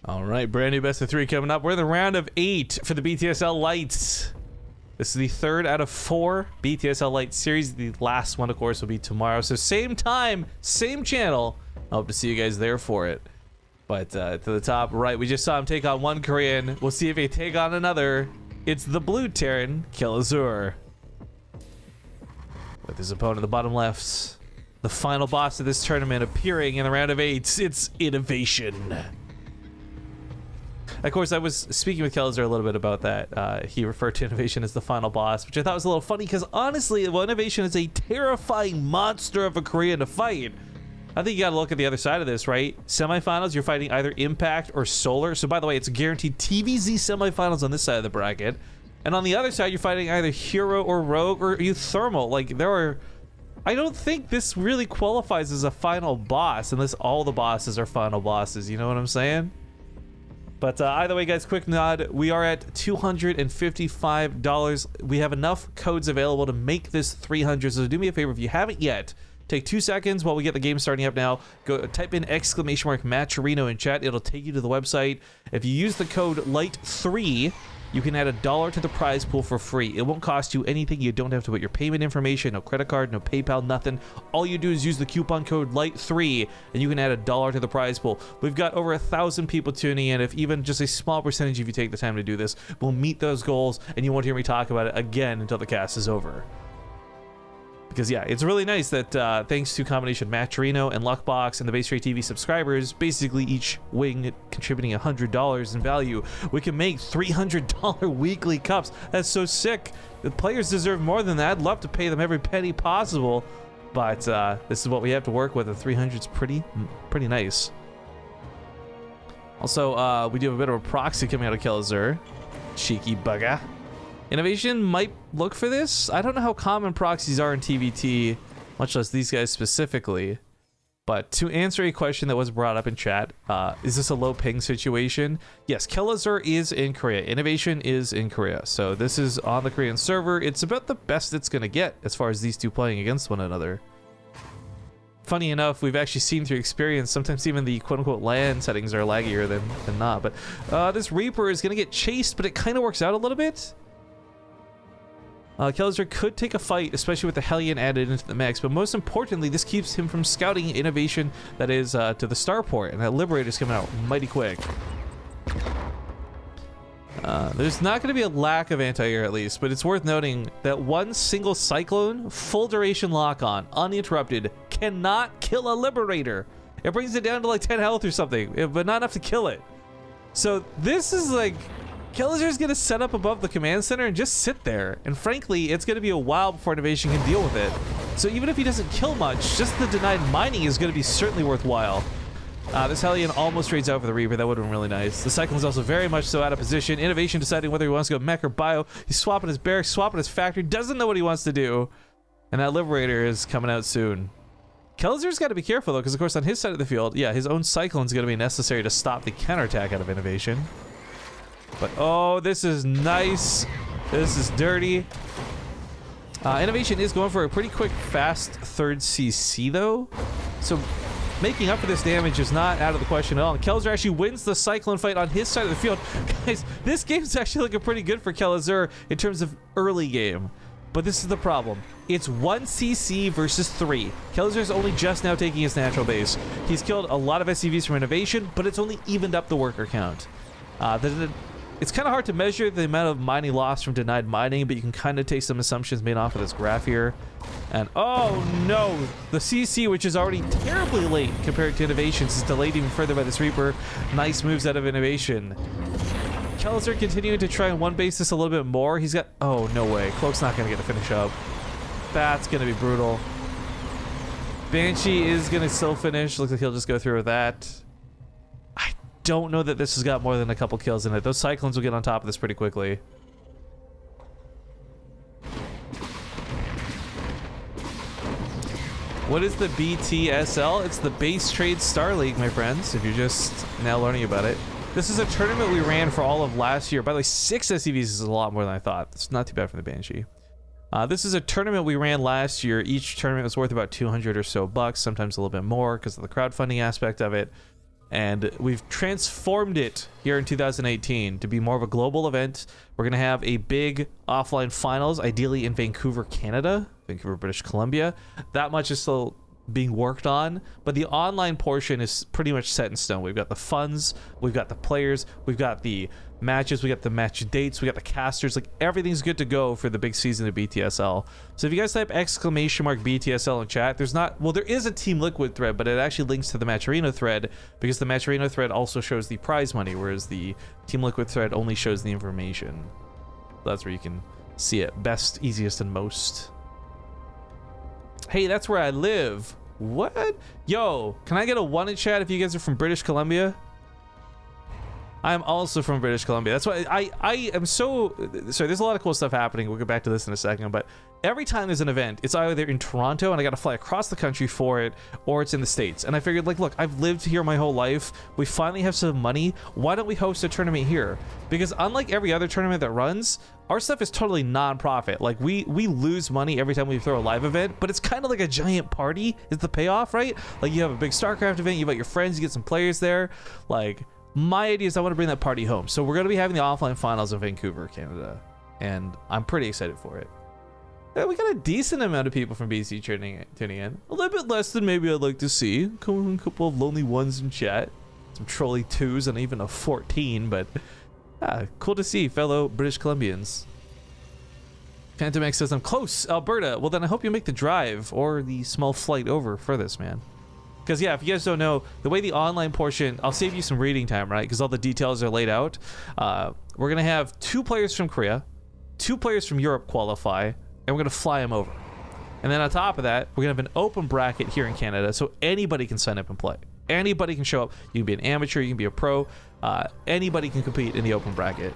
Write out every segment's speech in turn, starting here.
All right, brand new best of 3 coming up. We're in the round of 8 for the BTSL Lite. This is the 3rd out of 4 BTSL Lite series. The last one, of course, will be tomorrow. So same time, same channel. I hope to see you guys there for it. But to the top right, we just saw him take on one Korean. We'll see if they take on another. It's the blue Terran, Kelazhur. With his opponent in the bottom left. The final boss of this tournament appearing in the round of 8. It's INnoVation. Of course, I was speaking with Kelazhur a little bit about that. He referred to INnoVation as the final boss, which I thought was a little funny because honestly, well, INnoVation is a terrifying monster of a Korean to fight. I think you gotta look at the other side of this, right? Semifinals, you're fighting either Impact or Solar. So by the way, it's guaranteed TvZ semifinals on this side of the bracket. And on the other side, you're fighting either Hero or Rogue or you Thermal. Like, there are... I don't think this really qualifies as a final boss unless all the bosses are final bosses, you know what I'm saying? But either way, guys, quick nod. We are at $255. We have enough codes available to make this 300. So do me a favor, if you haven't yet, take 2 seconds while we get the game starting up now. Go type in !Maturino in chat. It'll take you to the website. If you use the code LITE3, you can add $1 to the prize pool for free. It won't cost you anything. You don't have to put your payment information, no credit card, no PayPal, nothing. All you do is use the coupon code LITE3 and you can add $1 to the prize pool. We've got over 1,000 people tuning in. If even just a small percentage of you take the time to do this, we'll meet those goals and you won't hear me talk about it again until the cast is over. Because yeah, it's really nice that thanks to a combination of Maturino and Luckbox and the BaseTradeTV subscribers, basically each wing contributing $100 in value, we can make $300 weekly cups. That's so sick. The players deserve more than that. I'd love to pay them every penny possible, but this is what we have to work with, and 300's pretty nice. Also, we do have a bit of a proxy coming out of Kelazhur. Cheeky bugger. INnoVation might look for this. I don't know how common proxies are in TvT, much less these guys specifically. But to answer a question that was brought up in chat, is this a low ping situation? Yes, Kelazhur is in Korea. INnoVation is in Korea. So this is on the Korean server. It's about the best it's going to get as far as these two playing against one another. Funny enough, we've actually seen through experience, sometimes even the quote-unquote LAN settings are laggier than not. But this Reaper is going to get chased, but it kind of works out a little bit. Kelazhur could take a fight, especially with the Hellion added into the mix, but most importantly, this keeps him from scouting INnoVation that is to the starport, and that Liberator's coming out mighty quick. There's not going to be a lack of anti-air at least, but it's worth noting that one single Cyclone, full duration lock-on, uninterrupted, cannot kill a Liberator. It brings it down to like 10 health or something, but not enough to kill it. So this is like... Kelazhur's gonna set up above the command center and just sit there. And frankly, it's gonna be a while before INnoVation can deal with it. So even if he doesn't kill much, just the denied mining is gonna be certainly worthwhile. This Hellion almost trades out for the Reaper. That would have been really nice. The Cyclone's also very much so out of position. INnoVation deciding whether he wants to go mech or bio. He's swapping his barracks, swapping his factory, doesn't know what he wants to do. And that Liberator is coming out soon. Kelazhur's got to be careful though, because of course on his side of the field, yeah, his own Cyclone's gonna be necessary to stop the counterattack out of INnoVation. But oh, this is nice. This is dirty. INnoVation is going for a pretty quick, fast 3rd CC though. So making up for this damage is not out of the question at all. And Kelazhur actually wins the Cyclone fight on his side of the field. Guys, this game's actually looking pretty good for Kelazhur in terms of early game. But this is the problem. It's 1 CC versus 3. Kelazhur's only just now taking his natural base. He's killed a lot of SCVs from INnoVation, but it's only evened up the worker count. It's kind of hard to measure the amount of mining loss from denied mining, but you can kind of take some assumptions made off of this graph here. And oh no, the CC, which is already terribly late compared to INnoVation's, is delayed even further by this Reaper. Nice moves out of INnoVation. Kelazhur continuing to try and one base this a little bit more. He's got, oh no way, Cloak's not going to get the finish up. That's going to be brutal. Banshee is going to still finish. Looks like he'll just go through with that. Don't know that this has got more than a couple kills in it. Those Cyclones will get on top of this pretty quickly. What is the BTSL? It's the Base Trade Star League, my friends, if you're just now learning about it. This is a tournament we ran for all of last year. By the way, 6 SCVs is a lot more than I thought. It's not too bad for the Banshee. This is a tournament we ran last year. Each tournament was worth about 200 or so bucks, sometimes a little bit more because of the crowdfunding aspect of it. And we've transformed it here in 2018 to be more of a global event. We're going to have a big offline finals, ideally in Vancouver, Canada, Vancouver, British Columbia. That much is still being worked on, but the online portion is pretty much set in stone. We've got the funds, we've got the players, we've got the matches, we got the match dates, we got the casters. Like, everything's good to go for the big season of BTSL. So if you guys type !BTSL in chat, there's not, well, there is a Team Liquid thread, but it actually links to the Match Arena thread, because the Match Arena thread also shows the prize money, whereas the Team Liquid thread only shows the information. That's where you can see it best, easiest, and most. Hey, that's where I live. What? Yo, can I get a 1 in chat if you guys are from British Columbia? I'm also from British Columbia. That's why I am so sorry. There's a lot of cool stuff happening. We'll get back to this in a second, but every time there's an event, it's either in Toronto and I got to fly across the country for it, or it's in the States. And I figured, like, look, I've lived here my whole life. We finally have some money. Why don't we host a tournament here? Because unlike every other tournament that runs, our stuff is totally non-profit. Like, we lose money every time we throw a live event, but it's kind of like a giant party is the payoff, right? Like, you have a big StarCraft event, you invite your friends, you get some players there. Like, my idea is I want to bring that party home. So we're going to be having the offline finals in Vancouver, Canada, and I'm pretty excited for it. Yeah, we got a decent amount of people from BC tuning in. A little bit less than maybe I'd like to see. A couple of lonely ones in chat. Some trolley 2s and even a 14, but cool to see fellow British Columbians. Phantom X says, I'm close, Alberta. Well, then I hope you make the drive or the small flight over for this, man. Because, yeah, if you guys don't know, the way the online portion, I'll save you some reading time, right? Because all the details are laid out. We're going to have 2 players from Korea, 2 players from Europe qualify, and we're going to fly them over. And then on top of that, we're going to have an open bracket here in Canada, so anybody can sign up and play. Anybody can show up. You can be an amateur, you can be a pro. Anybody can compete in the open bracket.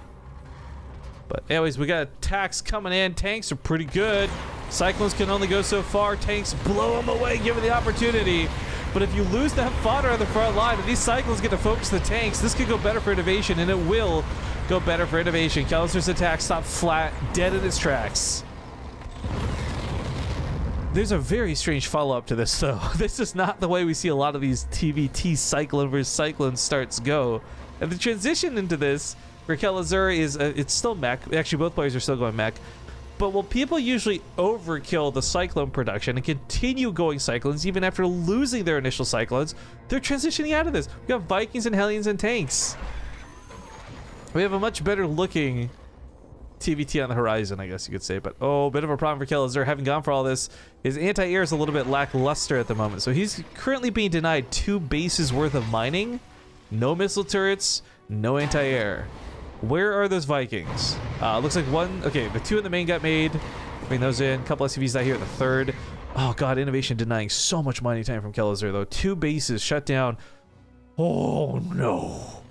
But anyways, we got attacks coming in. Tanks are pretty good. Cyclones can only go so far. Tanks blow them away, given the opportunity. But if you lose that fodder on the front line, and these Cyclones get to focus the tanks, this could go better for INnoVation, and it will go better for INnoVation. Kelazhur's attack stopped flat, dead in its tracks. There's a very strange follow-up to this, though. This is not the way we see a lot of these TvT Cyclone versus Cyclone starts go. And the transition into this for Kelazhur is, it's still mech. Actually, both players are still going mech. But while people usually overkill the Cyclone production and continue going Cyclones even after losing their initial Cyclones, they're transitioning out of this. We got Vikings and Hellions and tanks. We have a much better looking TvT on the horizon, I guess you could say. But oh, a bit of a problem for Kelazhur. Having gone for all this, his anti-air is a little bit lackluster at the moment. So he's currently being denied 2 bases worth of mining. No missile turrets, no anti-air. Where are those Vikings? Looks like one. Okay, the 2 in the main got made. Bring those in. A couple SCVs out here at the 3rd. Oh god, INnoVation denying so much mining time from Kelazhur though. 2 bases shut down. Oh no,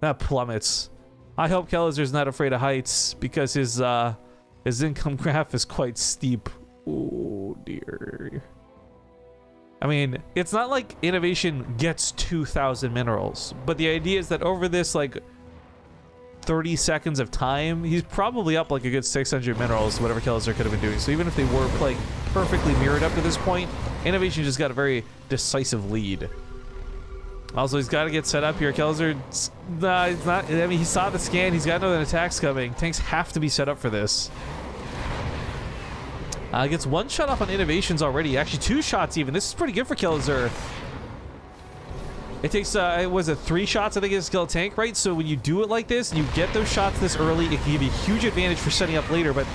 that plummets. I hope Kelazhur's not afraid of heights, because his income graph is quite steep. Oh dear. I mean, it's not like INnoVation gets 2,000 minerals, but the idea is that over this like 30 seconds of time, he's probably up like a good 600 minerals, whatever Kelazhur could have been doing. So even if they were playing perfectly mirrored up to this point, INnoVation just got a very decisive lead. Also, he's got to get set up here. Kelazhur, he's not. I mean, he saw the scan. He's got to know that attack's coming. Tanks have to be set up for this. Gets 1 shot off on INnoVations already. Actually, 2 shots even. This is pretty good for Kelazhur. It takes, was it 3 shots, I think, is skill tank, right? So when you do it like this, and you get those shots this early, it can give you a huge advantage for setting up later. But,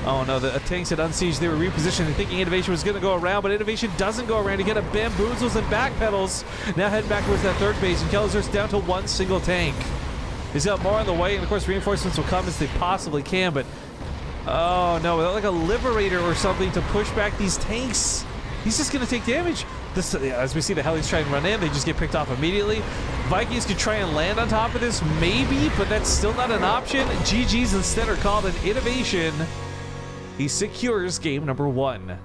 oh no, the tanks had unsieged. They were repositioning, thinking INnoVation was going to go around, but INnoVation doesn't go around. Again, it bamboozles and backpedals. Now heading back towards that 3rd base, and Kelazhur's down to 1 single tank. He's got more on the way, and of course reinforcements will come as they possibly can, but oh no, without like a Liberator or something to push back these tanks, he's just going to take damage. This, as we see the Hellies try and run in, they just get picked off immediately. Vikings could try and land on top of this, maybe, but that's still not an option. GG's instead are called, an INnoVation. He secures game number 1.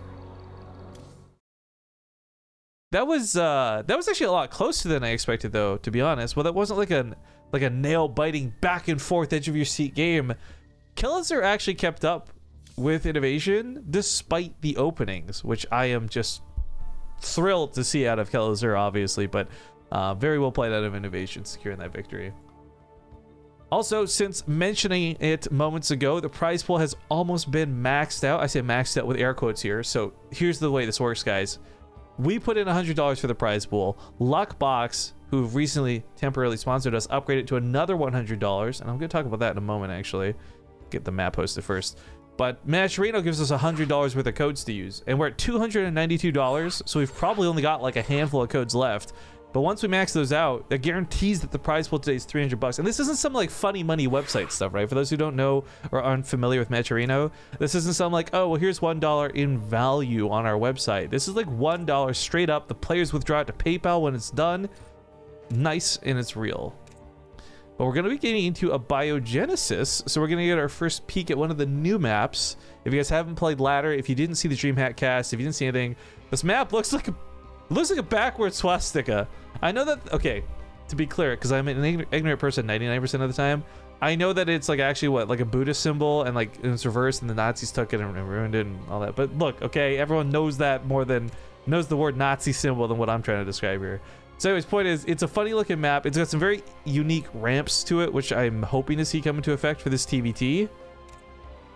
That was actually a lot closer than I expected, though, to be honest. Well, that wasn't like a nail-biting back and forth edge of your seat game. Kelazhur actually kept up with INnoVation despite the openings, which I am just thrilled to see out of Kelazhur, obviously. But Very well played out of INnoVation, securing that victory. Also, since mentioning it moments ago, the prize pool has almost been maxed out. I say maxed out with air quotes here. So here's the way this works, guys. We put in $100 for the prize pool. Luckbox, who've recently temporarily sponsored us, upgraded to another $100. And I'm going to talk about that in a moment, actually. Get the map posted first. But Matcherino gives us $100 worth of codes to use. And we're at $292, so we've probably only got like a handful of codes left. But once we max those out, that guarantees that the prize pool today is $300. And this isn't some like funny money website stuff, right? For those who don't know or aren't familiar with Matcherino, this isn't some like, oh, well, here's $1 in value on our website. This is like $1 straight up. The players withdraw it to PayPal when it's done. Nice, and it's real. But we're going to be getting into a biogenesis, so we're going to get our first peek at one of the new maps. If you guys haven't played Ladder, if you didn't see the DreamHack cast, if you didn't see anything, this map looks like a backward swastika. I know that, okay, to be clear, because I'm an ignorant person 99% of the time, I know that it's like actually what, like a Buddhist symbol, and like it's reversed, and the Nazis took it and ruined it and all that. But look, okay, everyone knows that more than knows the word Nazi symbol than what I'm trying to describe here. So anyways, point is, it's a funny looking map. It's got some very unique ramps to it, which I'm hoping to see come into effect for this TvT.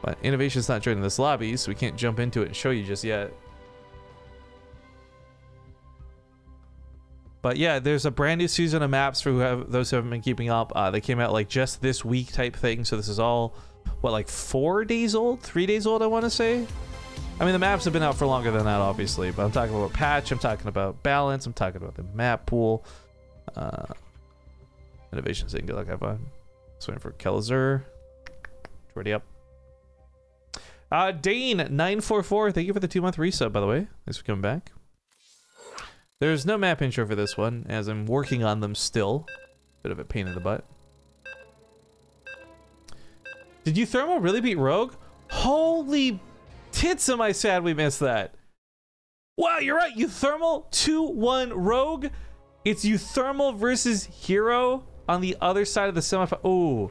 But INnoVation's not joining this lobby, so we can't jump into it and show you just yet. But yeah, there's a brand new season of maps for those who haven't been keeping up. They came out like just this week type thing. So this is all, what, like 4 days old? 3 days old, I want to say? I mean, the maps have been out for longer than that, obviously. But I'm talking about patch, I'm talking about balance, I'm talking about the map pool. INnoVation's saying good luck, have fun. Just waiting for Kelazhur. Already up. Dane944, thank you for the 2-month resub, by the way. Thanks for coming back. There's no map intro for this one, as I'm working on them still. Bit of a pain in the butt. Did Euthermal really beat Rogue? Holy tits, am I sad we missed that. Wow, you're right. Euthermal 2-1 Rogue. It's Euthermal versus Hero on the other side of the semifinal.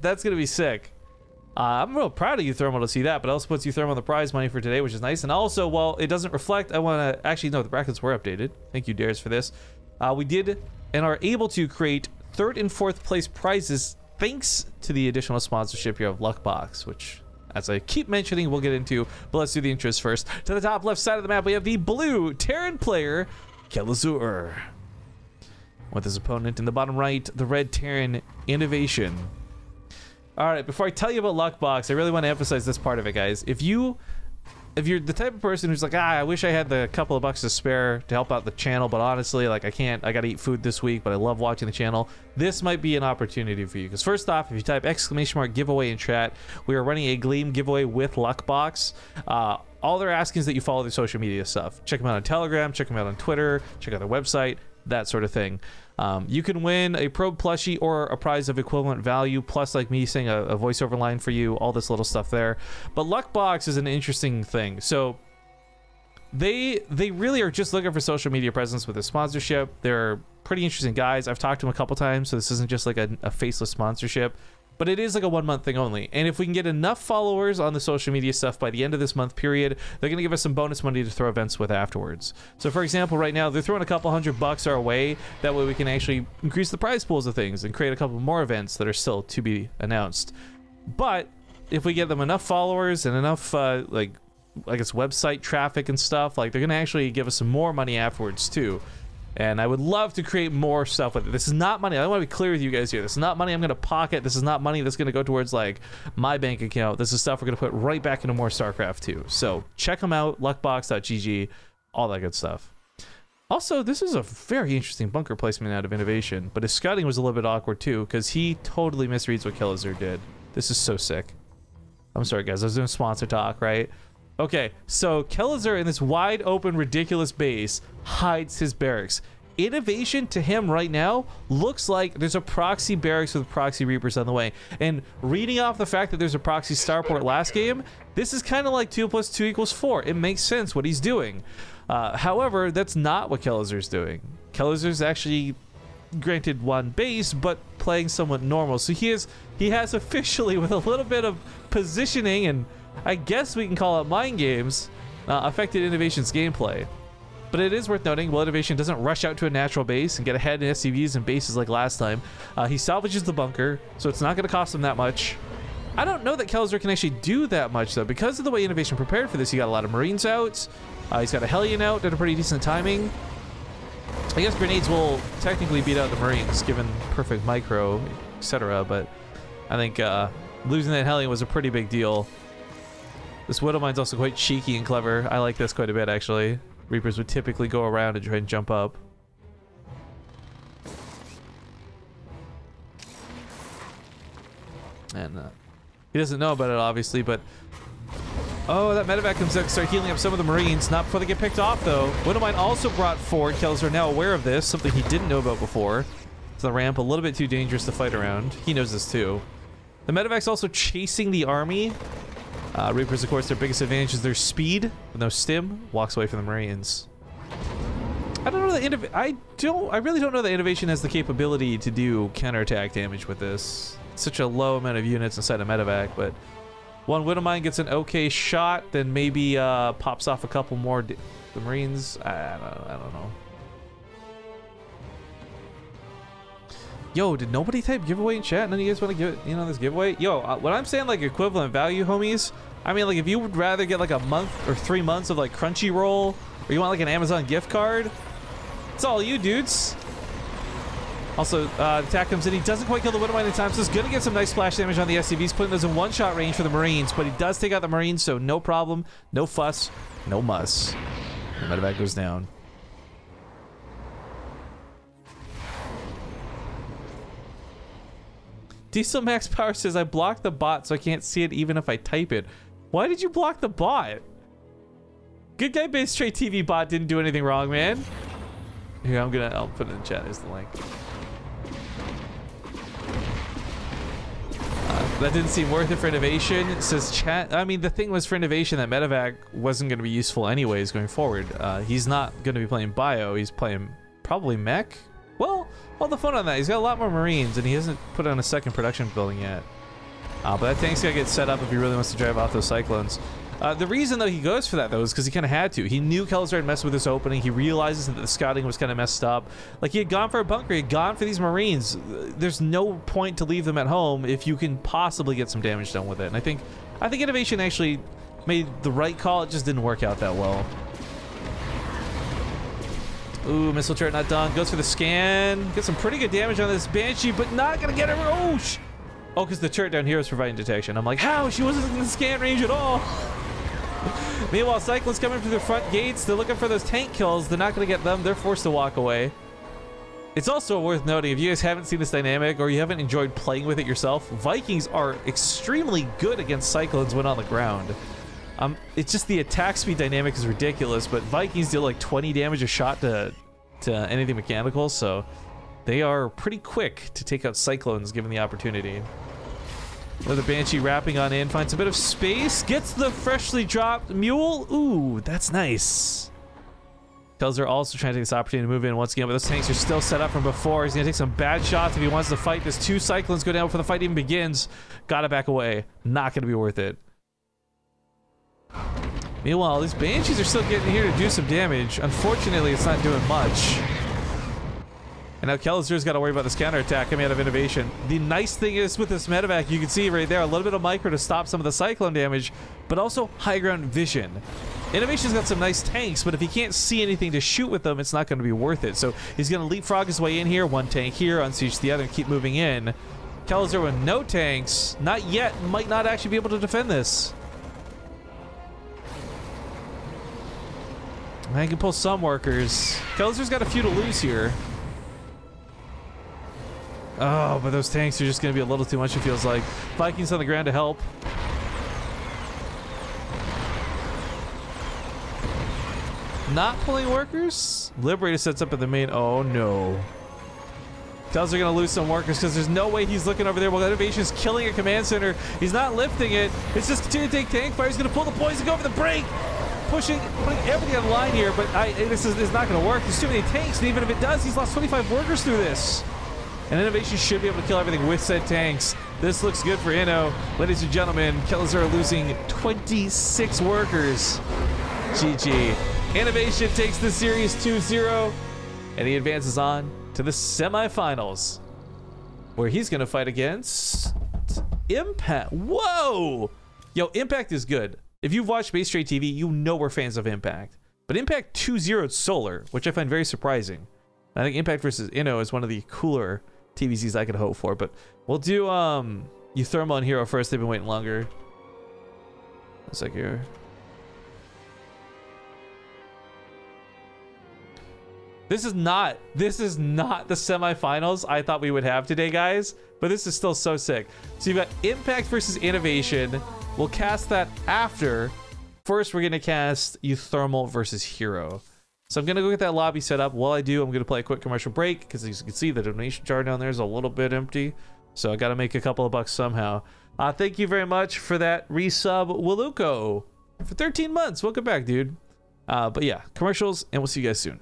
That's gonna be sick. I'm real proud of Euthermal to see that, but it also puts Euthermal on the prize money for today, which is nice. And also, while it doesn't reflect, I want to actually, no, the brackets were updated. Thank you, Dares, for this. We did and are able to create 3rd and 4th place prizes thanks to the additional sponsorship here of Luckbox, which, as I keep mentioning, we'll get into. But let's do the intros first. To the top left side of the map, we have the blue Terran player, Kelazhur, with his opponent in the bottom right, the red Terran, INnoVation. All right, before I tell you about Luckbox, I really want to emphasize this part of it, guys. If you're the type of person who's like, I wish I had the couple of bucks to spare to help out the channel, but honestly, like, I can't, I gotta eat food this week, but I love watching the channel, this might be an opportunity for you. Because first off, if you type !giveaway in chat, we are running a Gleam giveaway with Luckbox. All they're asking is that you follow their social media stuff. Check them out on Telegram, check them out on Twitter, check out their website, that sort of thing. You can win a Probe plushie or a prize of equivalent value, plus like me saying a voiceover line for you, all this little stuff there. But Luckbox is an interesting thing. So they really are just looking for social media presence with a sponsorship. They're pretty interesting guys. I've talked to them a couple times, so this isn't just like a faceless sponsorship. But it is like a 1 month thing only. And if we can get enough followers on the social media stuff by the end of this month period, they're going to give us some bonus money to throw events with afterwards. So for example, right now, they're throwing a couple $100 our way. That way we can actually increase the prize pools of things and create a couple more events that are still to be announced. But if we get them enough followers and enough, like, I guess, website traffic and stuff, like, they're going to actually give us some more money afterwards too. And I would love to create more stuff with it. This is not money. I want to be clear with you guys here. This is not money I'm going to pocket. This is not money that's going to go towards like my bank account. This is stuff we're going to put right back into more StarCraft 2. So check them out, luckbox.gg, all that good stuff. Also, this is a very interesting bunker placement out of INnoVation, but his scouting was a little bit awkward too, because he totally misreads what Kelazhur did. This is so sick. I'm sorry, guys. I was doing sponsor talk, right? Okay, so Kelazhur in this wide open, ridiculous base hides his barracks. INnoVation to him right now looks like there's a proxy barracks with proxy Reapers on the way. And reading off the fact that there's a proxy starport last game, this is kind of like 2 + 2 = 4. It makes sense what he's doing. However, that's not what Kelazhur's doing. Kelazhur's actually, granted, one base, but playing somewhat normal. So he has officially, with a little bit of positioning and I guess we can call it mind games, affected INnoVation's gameplay. But it is worth noting, while INnoVation doesn't rush out to a natural base and get ahead in SCVs and bases like last time, he salvages the bunker, so it's not going to cost him that much. I don't know that Kelazhur can actually do that much, though. Because of the way INnoVation prepared for this, he got a lot of Marines out. He's got a Hellion out at a pretty decent timing. I guess grenades will technically beat out the Marines, given perfect micro, etc. But I think losing that Hellion was a pretty big deal. This Widow Mine's also quite cheeky and clever. I like this quite a bit, actually. Reapers would typically go around and try and jump up. And he doesn't know about it, obviously, but... Oh, that medevac comes out to start healing up some of the Marines. Not before they get picked off, though. Widow Mine also brought forward. Kelazhur now aware of this, something he didn't know about before. So the ramp a little bit too dangerous to fight around. He knows this, too. The medevac's also chasing the army. Reapers, of course, their biggest advantage is their speed. With no stim, walks away from the Marines. I don't know that I really don't know that INnoVation has the capability to do counterattack damage with this. It's such a low amount of units inside a medevac, but one Widow Mine gets an okay shot, then maybe pops off a couple more. The Marines, I don't know. Yo, did nobody type giveaway in chat? None of you guys want to give it, this giveaway? Yo, when I'm saying like equivalent value, homies, I mean like if you would rather get like a month or 3 months of like Crunchyroll, or you want like an Amazon gift card, it's all you dudes. Also, the attack comes in. He doesn't quite kill the Widow Mine in time, so he's going to get some nice splash damage on the SCVs, putting those in one-shot range for the Marines, but he does take out the Marines, so no problem, no fuss, no muss. The medevac goes down. Diesel Max Power says, I blocked the bot so I can't see it even if I type it. Why did you block the bot? Good guy BaseTradeTV bot didn't do anything wrong, man. Here, I'll put it in chat as the link. That didn't seem worth it for INnoVation. It says chat. I mean, the thing was for INnoVation that medevac wasn't going to be useful anyways going forward. He's not going to be playing bio. He's playing probably mech. Well, hold the phone on that. He's got a lot more Marines, and he hasn't put on a second production building yet. But that tank's got to get set up if he really wants to drive off those Cyclones. The reason, though, he goes for that, though, is because he kind of had to. He knew Kelazhur had messed with this opening. He realizes that the scouting was kind of messed up. Like, he had gone for a bunker. He had gone for these Marines. There's no point to leave them at home if you can possibly get some damage done with it. And I think INnoVation actually made the right call. It just didn't work out that well. Ooh, missile turret not done. Goes for the scan. Gets some pretty good damage on this Banshee, but not going to get her. Oh, because the turret down here is providing detection. I'm like, how? She wasn't in the scan range at all. Meanwhile, Cyclones coming through the front gates. They're looking for those tank kills. They're not going to get them. They're forced to walk away. It's also worth noting, if you guys haven't seen this dynamic or you haven't enjoyed playing with it yourself, Vikings are extremely good against Cyclones when on the ground. It's just the attack speed dynamic is ridiculous, but Vikings deal like 20 damage a shot to anything mechanical, so they are pretty quick to take out Cyclones given the opportunity. Another Banshee wrapping on in, finds a bit of space, gets the freshly dropped Mule. Ooh, that's nice. Kelazhur also trying to take this opportunity to move in once again, but those tanks are still set up from before. He's going to take some bad shots if he wants to fight. There's 2 Cyclones go down before the fight even begins. Gotta back away. Not going to be worth it. Meanwhile, these Banshees are still getting here to do some damage. Unfortunately, it's not doing much. And now Kelazhur's got to worry about this counterattack coming out of INnoVation. The nice thing is with this medevac, you can see right there a little bit of micro to stop some of the Cyclone damage, but also high ground vision. INnoVation's got some nice tanks, but if he can't see anything to shoot with them, it's not going to be worth it. So he's going to leapfrog his way in here, one tank here, unsiege the other, and keep moving in. Kelazhur with no tanks, not yet, might not actually be able to defend this. I can pull some workers. Kelazhur's got a few to lose here. Oh, but those tanks are just going to be a little too much, it feels like. Vikings on the ground to help. Not pulling workers? Liberator sets up at the main. Oh, no. Kelazhur going to lose some workers because there's no way he's looking over there while INnoVation's killing a command center. He's not lifting it. It's just continue to take tank fire. He's going to pull the poison, go for the break. Putting everything on the line here, but this is not going to work. There's too many tanks, and even if it does, he's lost 25 workers through this. And INnoVation should be able to kill everything with said tanks. This looks good for Inno. Ladies and gentlemen, Kelazhur losing 26 workers. GG. INnoVation takes the series 2-0, and he advances on to the semifinals, where he's going to fight against Impact. Whoa! Yo, Impact is good. If you've watched BaseTradeTV, you know we're fans of Impact. But Impact 2-0'd Solar, which I find very surprising. I think Impact versus Inno is one of the cooler TVZs I could hope for. But we'll do Euthermal and Hero first. They've been waiting longer. One sec here. This is not the semifinals I thought we would have today, guys. But this is still so sick. So you've got Impact versus INnoVation. We'll cast that after. First, we're gonna cast Euthermal versus Hero. So I'm gonna go get that lobby set up. While I do, I'm gonna play a quick commercial break because as you can see, the donation jar down there is a little bit empty. So I gotta make a couple of bucks somehow. Thank you very much for that resub, Waluko, for 13 months. Welcome back, dude. But yeah, commercials, and we'll see you guys soon.